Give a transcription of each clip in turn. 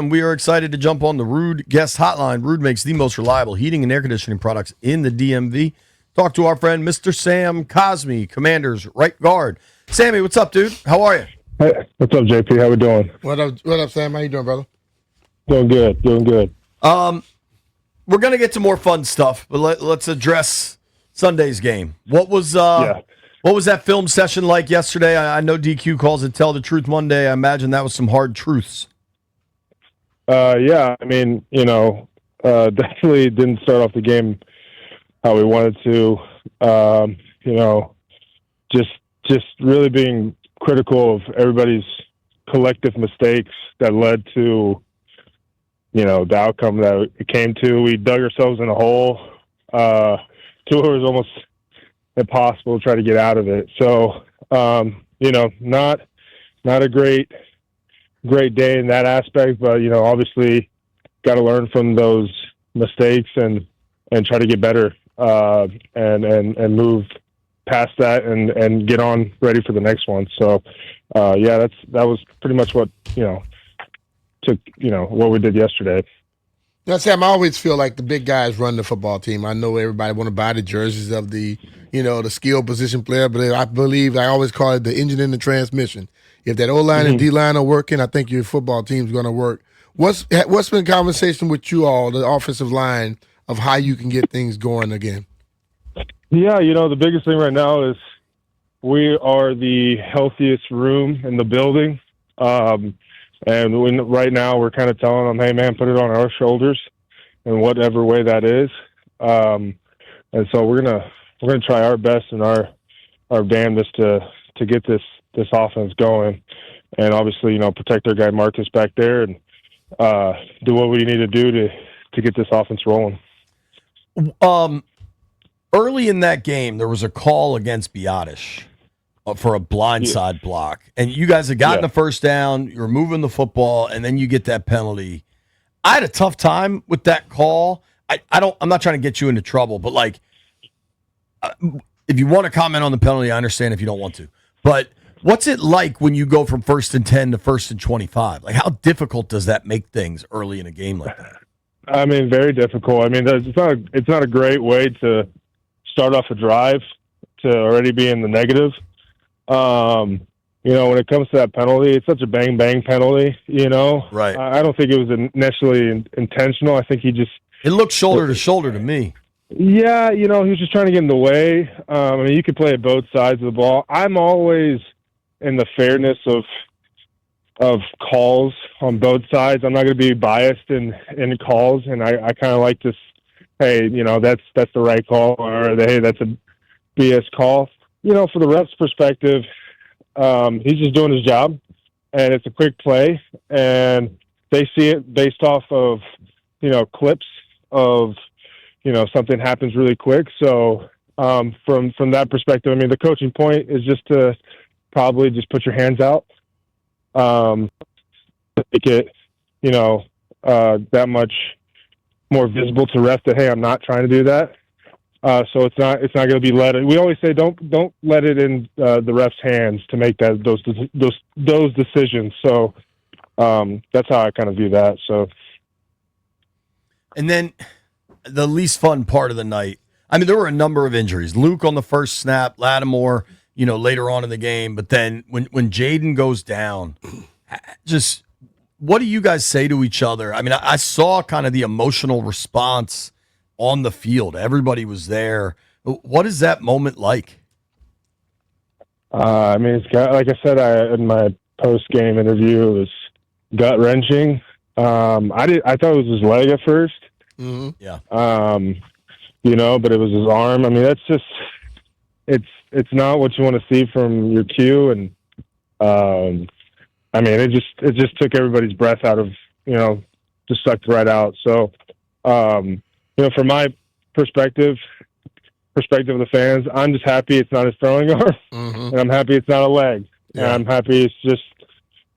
And we are excited to jump on the Rude guest hotline. Rude makes the most reliable heating and air conditioning products in the DMV. Talk to our friend, Mr. Sam Cosmi, Commander's right guard. Sammy, what's up, dude? How are you? Hey, what's up, JP? How we doing? What up, Sam? How you doing, brother? Doing good. We're going to get to more fun stuff, but let's address Sunday's game. What was that film session like yesterday? I know DQ calls it Tell the Truth Monday. I imagine that was some hard truths. Yeah, I mean, definitely didn't start off the game how we wanted to. Just really being critical of everybody's collective mistakes that led to, the outcome that it came to. We dug ourselves in a hole to where it was almost impossible to try to get out of it. So, not a great day in that aspect, but obviously got to learn from those mistakes and try to get better and move past that and get on ready for the next one. So that was pretty much what took what we did yesterday. Now, Sam, I always feel like the big guys run the football team. I know everybody want to buy the jerseys of the the skill position player, but I believe I always call it the engine and the transmission. If that O-line and D-line are working, I think your football team's going to work. What's been conversation with you all, the offensive line, of how you can get things going again? Yeah, the biggest thing right now is we are the healthiest room in the building. Right now we're kind of telling them, hey, man, put it on our shoulders in whatever way that is. And so we're gonna try our best and our damnedest to get this offense going, and obviously protect our guy Marcus back there and do what we need to do to get this offense rolling. Early in that game, there was a call against Biotish for a blindside block, and you guys had gotten the first down. You were moving the football, and then you get that penalty. I had a tough time with that call. I'm not trying to get you into trouble, but if you want to comment on the penalty, I understand if you don't want to. But what's it like when you go from 1st and 10 to 1st and 25? Like, how difficult does that make things early in a game like that? I mean, very difficult. I mean, it's not a great way to start off a drive to already be in the negative. When it comes to that penalty, it's such a bang penalty. Right? I don't think it was initially intentional. I think it looked shoulder to shoulder to me. Yeah, he was just trying to get in the way. I mean, you could play it both sides of the ball. I'm always in the fairness of calls on both sides. I'm not going to be biased in calls, and I kind of like to, hey, that's the right call, or hey, that's a BS call. For the ref's perspective, he's just doing his job, and it's a quick play, and they see it based off of clips of something happens really quick. So from that perspective, I mean, the coaching point is just to probably just put your hands out, make it that much more visible to refs that, hey, I'm not trying to do that. So it's not going to be let. We always say don't let it in the ref's hands to make those decisions. So that's how I kind of view that. So, and then the least fun part of the night. I mean, there were a number of injuries. Luke on the first snap, Lattimore, later on in the game. But then when Jaden goes down, just what do you guys say to each other? I mean, I saw kind of the emotional response on the field. Everybody was there. What is that moment like? I mean, it's like I said in my post-game interview, it was gut-wrenching. I thought it was his leg at first. Mm-hmm. Yeah. But it was his arm. I mean, that's just it's not what you want to see from your cue, and I mean, it just took everybody's breath out of just sucked right out. So from my perspective of the fans, I'm just happy it's not his throwing arm, and I'm happy it's not a leg, and I'm happy it's just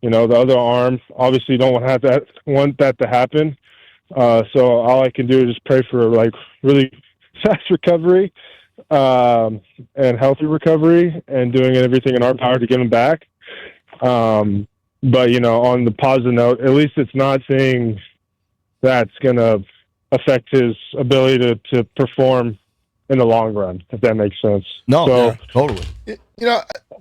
the other arm. Obviously, you don't want that to happen. So all I can do is just pray for really fast recovery and healthy recovery, and doing everything in our power to get him back. But, on the positive note, at least it's not saying that's going to affect his ability to perform in the long run, if that makes sense. No, yeah, totally.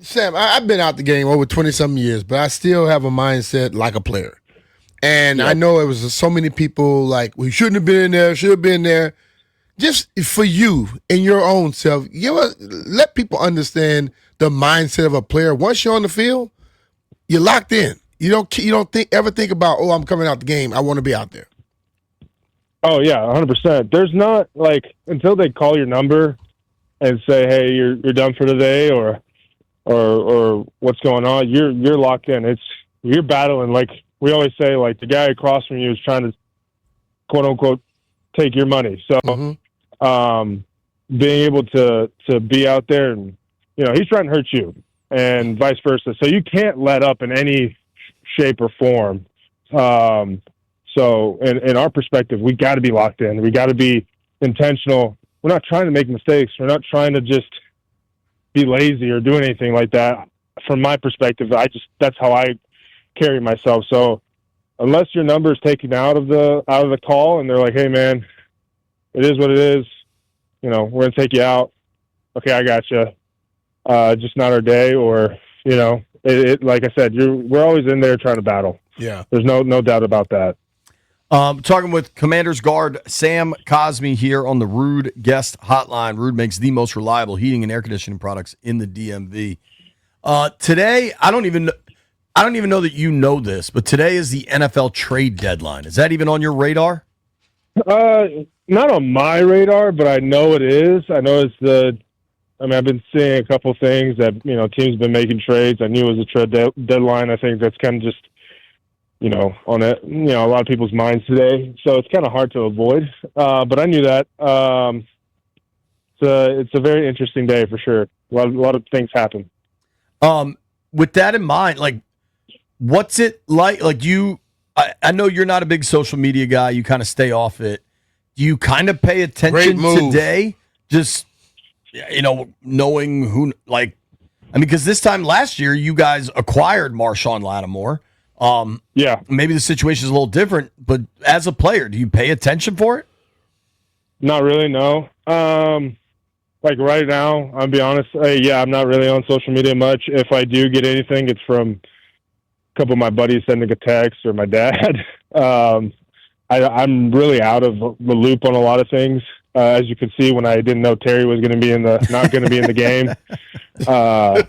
Sam, I've been out the game over 20-something years, but I still have a mindset like a player. And I know it was so many people like, we shouldn't have been in there, should have been there. Just for you and your own self, let people understand the mindset of a player. Once you're on the field, you're locked in. You don't ever think about, I'm coming out the game, I want to be out there. Oh yeah, 100%. There's not until they call your number and say, "Hey, you're done for today," or what's going on. You're locked in. You're battling. Like we always say, the guy across from you is trying to quote unquote take your money. So, being able to be out there and he's trying to hurt you, and vice versa. So you can't let up in any shape or form. So in our perspective, we got to be locked in. We got to be intentional. We're not trying to make mistakes. We're not trying to just be lazy or do anything like that. From my perspective, that's how I carry myself. So unless your number is taken out of the call and they're like, "Hey man, it is what it is. We're going to take you out." Okay, I got you. Just not our day. Or, like I said, we're always in there trying to battle. Yeah. There's no doubt about that. Talking with Commanders guard Sam Cosmi here on the Rude Guest Hotline. Rude makes the most reliable heating and air conditioning products in the DMV. Today, I don't even know that you know this, but today is the NFL trade deadline. Is that even on your radar? Not on my radar, but I know it is. I know I've been seeing a couple things that teams have been making trades. I knew it was a trade deadline. I think that's kind of just on it, a lot of people's minds today. So it's kind of hard to avoid. But I knew that. It's a very interesting day for sure. A lot of things happen. With that in mind, what's it like? I know you're not a big social media guy. You kind of stay off it. Do you kind of pay attention today? Just, knowing who, because this time last year, you guys acquired Marshawn Lattimore. Maybe the situation is a little different, but as a player, do you pay attention for it? Not really, no. Right now, I'll be honest. I'm not really on social media much. If I do get anything, it's from a couple of my buddies sending a text or my dad. I'm really out of the loop on a lot of things. As you can see, when I didn't know Terry was going to be not going to be in the game. I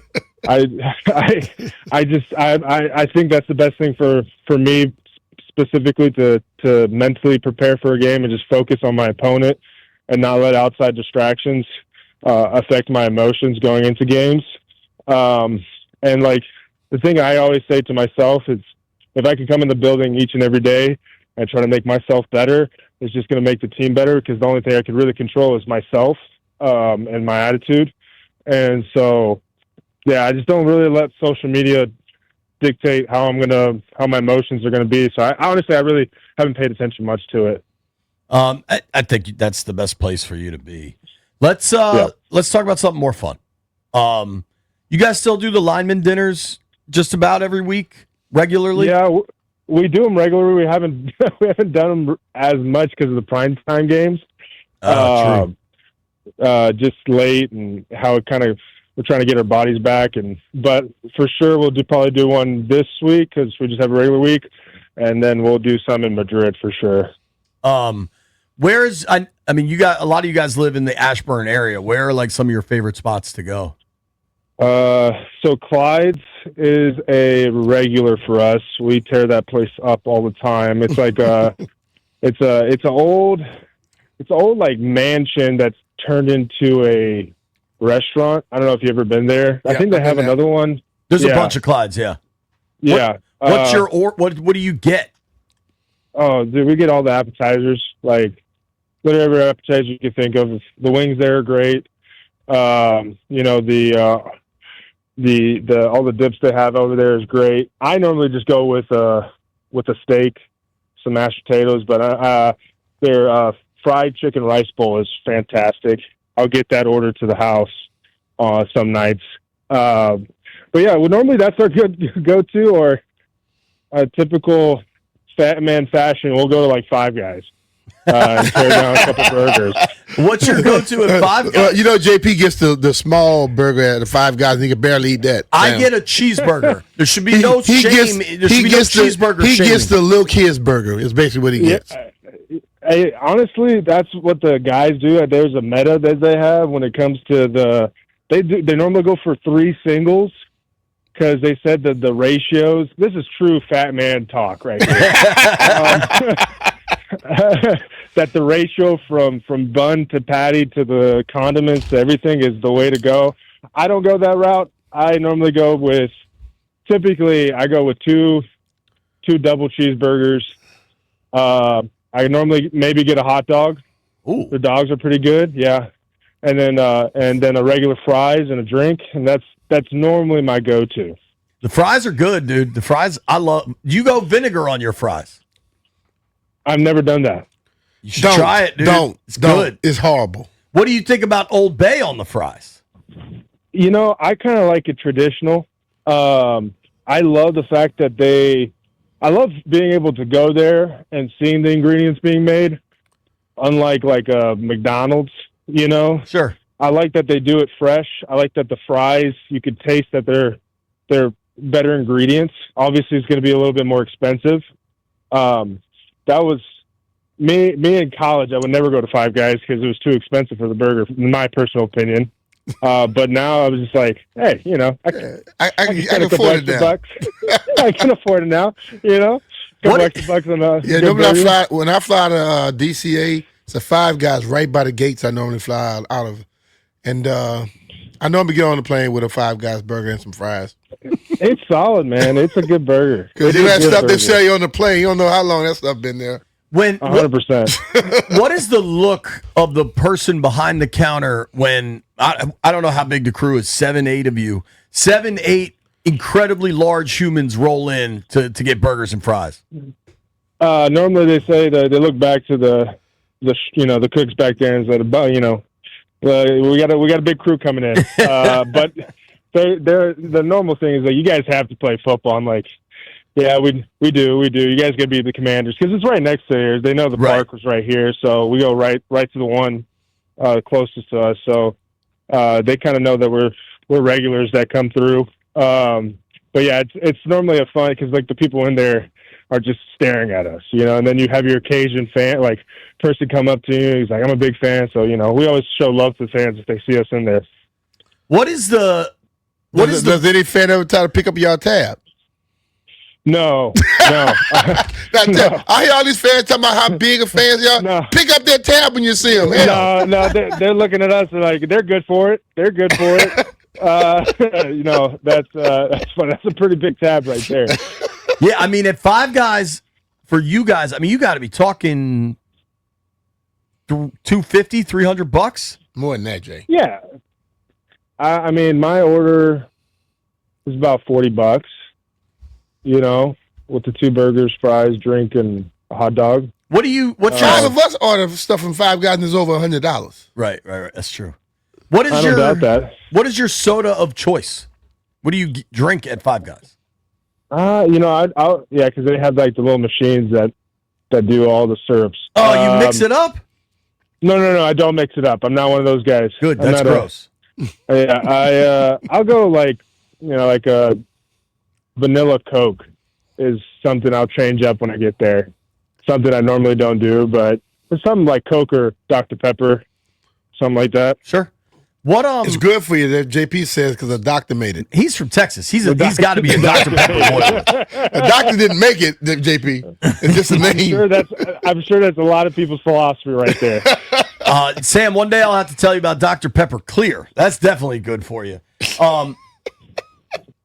think that's the best thing for me specifically to mentally prepare for a game and just focus on my opponent and not let outside distractions affect my emotions going into games. And the thing I always say to myself is, if I can come in the building each and every day and try to make myself better, it's just going to make the team better, because the only thing I can really control is myself and my attitude. And so, I just don't really let social media dictate how my emotions are going to be. So I really haven't paid attention much to it. I think that's the best place for you to be. Let's talk about something more fun. You guys still do the lineman dinners just about every week regularly? Yeah, we do them regularly. We haven't done them as much because of the prime time games. True. Just late, and how it kind of, we're trying to get our bodies back, but for sure we'll probably do one this week because we just have a regular week, and then we'll do some in Madrid for sure. Where's you got a lot of you guys live in the Ashburn area. Where are some of your favorite spots to go? So Clyde's is a regular for us. We tear that place up all the time. It's it's an old mansion that's turned into a restaurant. I don't know if you've ever been there. I think they have another one. There's a bunch of Clydes. Yeah. Yeah. What do you get? Oh, dude, we get all the appetizers, whatever appetizer you can think of. The wings there are great. The all the dips they have over there is great. I normally just go with a steak, some mashed potatoes, but their fried chicken rice bowl is fantastic. I'll get that ordered to the house some nights. But yeah, well, normally that's our good go-to, or a typical fat man fashion, we'll go to like Five Guys and tear down a couple burgers. What's your go-to at Five Guys? JP gets the small burger at the Five Guys, and he can barely eat that. I get a cheeseburger. There should be no shame. There should be no cheeseburger. He gets the little kid's burger. It's basically what he gets. Honestly, that's what the guys do. There's a meta that they have when it comes to they normally go for 3 singles because they said that the ratios. This is true fat man talk right here. That the ratio from bun to patty to the condiments to everything is the way to go. I don't go that route. I normally go with two double cheeseburgers. I normally maybe get a hot dog. Ooh. The dogs are pretty good, yeah. And then a regular fries and a drink, and that's normally my go-to. The fries are good, dude. The fries I love. You go vinegar on your fries. I've never done that. You should try it, dude. It's good. It's horrible. What do you think about Old Bay on the fries? I kind of like it traditional. I love the fact that I love being able to go there and seeing the ingredients being made, unlike like McDonald's, Sure. I like that they do it fresh. I like that the fries, you could taste that they're better ingredients. Obviously, it's going to be a little bit more expensive. That was me in college. I would never go to Five Guys because it was too expensive for the burger, in my personal opinion. But now I was just like, hey, I can afford it now. Bucks. I can afford it now, couple extra bucks on when I fly to DCA, it's a Five Guys right by the gates I normally fly out of. And I normally get on the plane with a Five Guys burger and some fries. It's solid, man. It's a good burger. Because you have stuff they sell you on the plane. You don't know how long that stuff been there. 100%. What is the look of the person behind the counter when I don't know how big the crew is, 7, 8 of you, 7, 8 incredibly large humans roll in to get burgers and fries? Normally they say that they look back to the cooks back there and said, we got a big crew coming in. But the normal thing is that you guys have to play football. I'm like, yeah, we do. You guys got to be the Commanders because it's right next to here. They know the park was right here, so we go right to the one closest to us. So they kind of know that we're regulars that come through. But yeah, it's normally a fun because like the people in there are just staring at us, and then you have your occasion fan person come up to you. He's like, I'm a big fan, so we always show love to fans if they see us in there. Does any fan ever try to pick up your tab? No. No. I hear all these fans talking about how big of fans y'all. No. Pick up their tab when you see them. No, they're looking at us and like they're good for it. That's fun. That's a pretty big tab right there. Yeah, I mean, at Five Guys, for you guys, I mean, you got to be talking $250, $300. More than that, Jay. Yeah, I mean, my order is about $40. With the 2 burgers, fries, drink, and a hot dog. What's your all of us order stuff from Five Guys and it's over $100. Right. That's true. I don't doubt that. What is your soda of choice? What do you drink at Five Guys? because they have like the little machines that do all the syrups. Oh, you mix it up? No, I don't mix it up. I'm not one of those guys. Good, that's gross. I'll go like a vanilla Coke is something I'll change up when I get there. Something I normally don't do, but it's something like Coke or Dr. Pepper, something like that. Sure. It's good for you that JP says because a doctor made it. He's from Texas. He's got to be a Dr. Pepper boy. A doctor didn't make it, JP. It's just a name. I'm sure that's a lot of people's philosophy right there. Sam, one day I'll have to tell you about Dr. Pepper Clear. That's definitely good for you.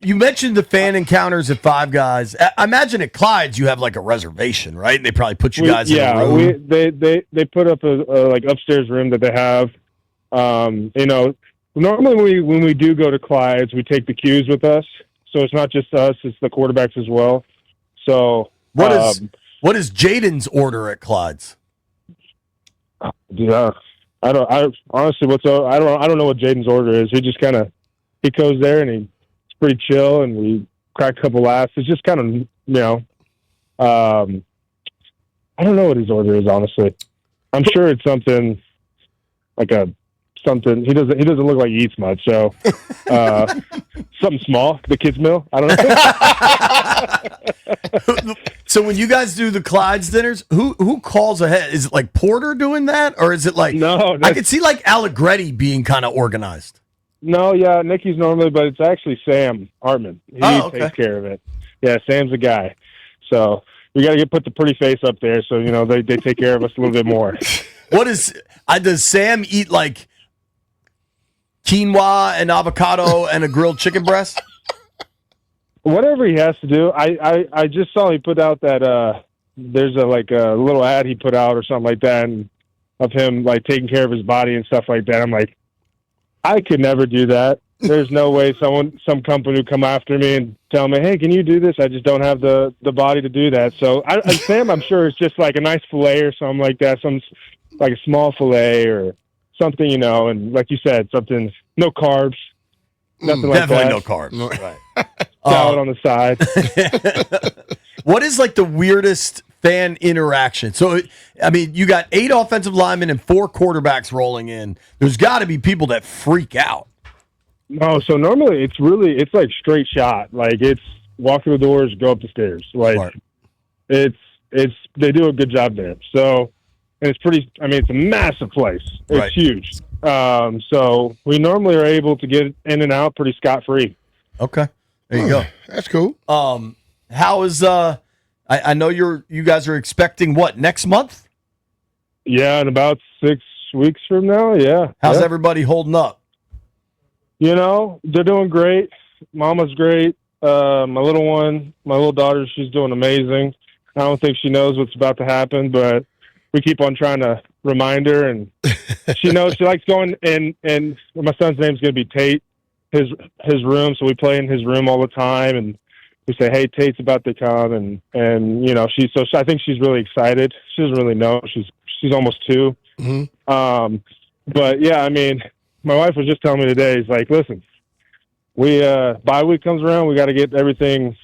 You mentioned the fan encounters at Five Guys. I imagine at Clyde's you have like a reservation, right? And they probably put you guys in a room. They put up a like upstairs room that they have. Normally when we do go to Clyde's, we take the cues with us, so it's not just us; it's the quarterbacks as well. So what is Jaden's order at Clyde's? Yeah, I honestly I don't know what Jaden's order is. He just he goes there and he's pretty chill, and we crack a couple laughs. It's just kind of I don't know what his order is, honestly. I'm sure it's something like something. He doesn't look like he eats much, so something small. The kids' meal. I don't know. So when you guys do the Clyde's dinners, who calls ahead? Is it like Porter doing that, or is it like No? I could see like Allegretti being kind of organized. No, yeah, Nikki's normally, but it's actually Sam Hartman. He takes care of it. Yeah, Sam's the guy. So we got to put the pretty face up there, so they take care of us a little bit more. Does Sam eat like quinoa and avocado and a grilled chicken breast? Whatever he has to do. I just saw he put out that there's a little ad he put out or something like that, and of him like taking care of his body and stuff like that. I'm like, I could never do that. There's no way some company would come after me and tell me, hey, can you do this? I just don't have the body to do that. So Sam, I'm sure, it's just like a nice fillet or something like that, some like a small fillet or something, and like you said, something, no carbs, nothing like that. Definitely no carbs. Right. Salad on the side. What is like the weirdest fan interaction? So, I mean, you got 8 offensive linemen and 4 quarterbacks rolling in. There's got to be people that freak out. No, so normally it's like straight shot. Like it's walk through the doors, go up the stairs. Like Smart. it's they do a good job there. So, and it's pretty. I mean, it's a massive place. It's Right. huge. So we normally are able to get in and out pretty scot free. Okay, there you go. That's cool. How is I know you guys are expecting what next month? Yeah, in about 6 weeks from now. Yeah. How's yeah. everybody holding up? They're doing great. Mama's great. My little daughter, she's doing amazing. I don't think she knows what's about to happen, but we keep on trying to remind her, and she knows. She likes going in, and my son's name's going to be Tate, his room, so we play in his room all the time, and we say, hey, Tate's about to come, and I think she's really excited. She doesn't really know. She's almost 2. Mm-hmm. But yeah, I mean, my wife was just telling me today, he's like, listen, we bye week comes around, we got to get everything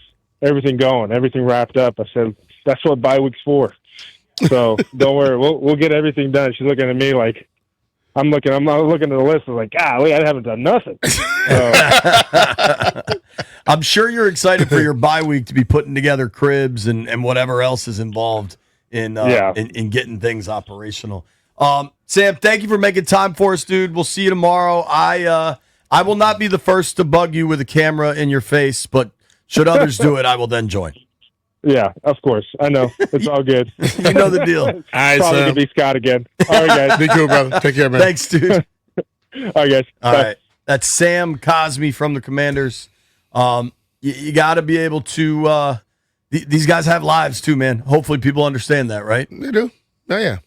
going, everything wrapped up. I said, that's what bye week's for. So don't worry, we'll get everything done. She's looking at me like I'm not looking at the list. I'm like, golly, I haven't done nothing. I'm sure you're excited for your bye week to be putting together cribs and whatever else is involved in getting things operational. Sam, thank you for making time for us, dude. We'll see you tomorrow. I will not be the first to bug you with a camera in your face, but should others do it, I will then join. Yeah, of course. I know. It's all good. You know the deal. All right, probably going to be Scott again. All right, guys. Be cool, brother. Take care, man. Thanks, dude. All right, guys. All Bye. right. That's Sam Cosmi from the Commanders. You got to be able to these guys have lives too, man. Hopefully people understand that, right? They do. Oh, yeah.